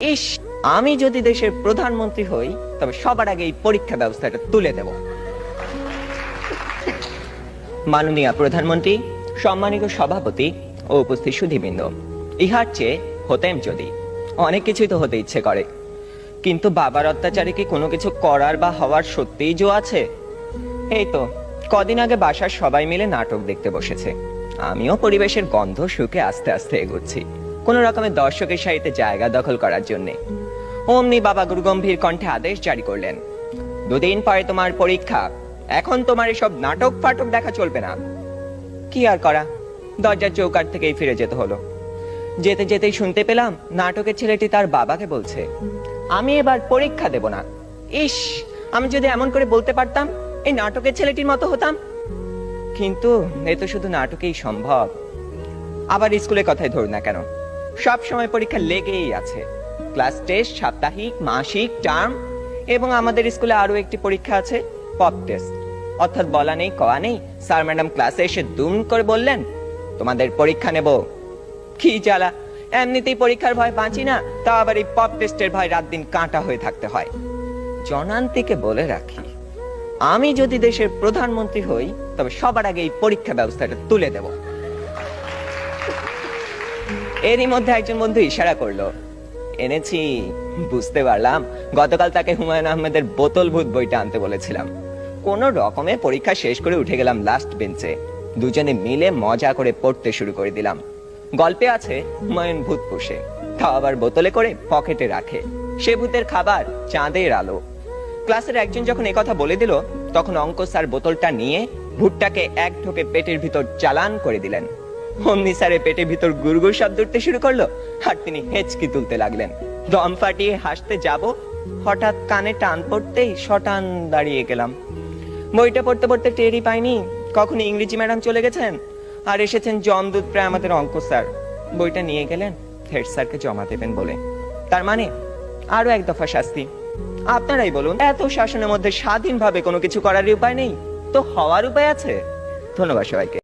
ইস, আমি যদি দেশের প্রধানমন্ত্রী হই তবে সবার আগে এই পরীক্ষা ব্যবস্থাটা তুলে দেব। মাননীয় প্রধানমন্ত্রী, সম্মানিত সভাপতি ও উপস্থিত সুধীবৃন্দ, ইহার চেয়ে হতেম যদি অনেক কিছুই তো হতে ইচ্ছে করে, কিন্তু বাবার অত্যাচারে কি কোনো কিছু করার বা হওয়ার সত্যিই জো আছে? এই তো কদিন আগে বাসার সবাই মিলে নাটক দেখতে বসেছে। আমিও পরিবেশের গন্ধ শুকে আস্তে আস্তে এগোচ্ছি কোন রকমের দর্শকের সারিতে জায়গা দখল করার জন্য। অমনি বাবা গুরুগম্ভীর কণ্ঠে আদেশ জারি করলেন, দুদিন পরে তোমার পরীক্ষা, এখন তোমার এসব নাটক ফাটক দেখা চলবে না। কি আর করা, দরজার চৌকাঠ থেকেই ফিরে যেতে হলো। যেতে যেতেই শুনতে পেলাম নাটকের ছেলেটি তার বাবাকে বলছে, আমি এবার পরীক্ষা দেব না। ইস, আমি যদি এমন করে বলতে পারতাম, এই নাটকের ছেলেটির মতো হতাম। কিন্তু এ তো শুধু নাটকেই সম্ভব। আবার স্কুলের কথাই ধরুন না কেন, সব সময় পরীক্ষা লেগেই আছে। ক্লাস টেস্ট, সাপ্তাহিক, মাসিক, টার্ম, এবং আমাদের স্কুলে আরো একটি পরীক্ষা আছে, পপ টেস্ট। অর্থাৎ বলা নেই কওয়া নেই, স্যার ম্যাডাম ক্লাসে এসে দুম করে বললেন, তোমাদের পরীক্ষা নেব। কি জ্বালা, এমনিতেই পরীক্ষার ভয় বাঁচি না, তা আবার এই পপ টেস্টের ভয় রাত দিন কাঁটা হয়ে থাকতে হয়। জনান্তিকে বলে রাখি, আমি যদি দেশের প্রধানমন্ত্রী হই তবে সবার আগে এই পরীক্ষা ব্যবস্থাটা তুলে দেব। এরই মধ্যে একজন বন্ধু ইশারা করলো, এনেছি। বুঝতে পারলাম গতকাল তাকে হুমায়ুন আহমেদের বোতল ভূত বইটা আনতে বলেছিলাম। কোন রকমে পরীক্ষা শেষ করে উঠে গেলাম লাস্ট বেঞ্চে। দুজনে মিলে মজা করে পড়তে শুরু করে দিলাম। গল্পে আছে হুমায়ুন ভূত পোষে, তা আবার বোতলে করে পকেটে রাখে। সে ভূতের খাবার চাঁদের আলো। ক্লাসের একজন যখন একথা বলে দিল, তখন অঙ্ক স্যার বোতলটা নিয়ে ভূতটাকে এক ঢোকে পেটের ভিতর চালান করে দিলেন। অমনি স্যারের পেটের ভিতর গুড়গুড় শব্দ উঠতে শুরু করলো, আর তিনি হেঁচকি তুলতে লাগলেন। দম ফাটিয়ে হাসতে যাব, হঠাৎ কানে টান পড়তেই শটান দাঁড়িয়ে গেলাম। বইটা পড়তে পড়তে টেরই পাইনি কখন ইংরেজি ম্যাডাম চলে গেছেন আর এসেছেন জমদূত প্রায় আমাদের অঙ্ক স্যার। বইটা নিয়ে গেলেন হেড স্যারকে জমা দেবেন বলে। তার মানে আরো এক দফা শাস্তি। আপনারাই বলুন, এত শাসনের মধ্যে স্বাধীনভাবে কোনো কিছু করার উপায় নেই তো হওয়ার উপায় আছে? ধন্যবাদ সবাইকে।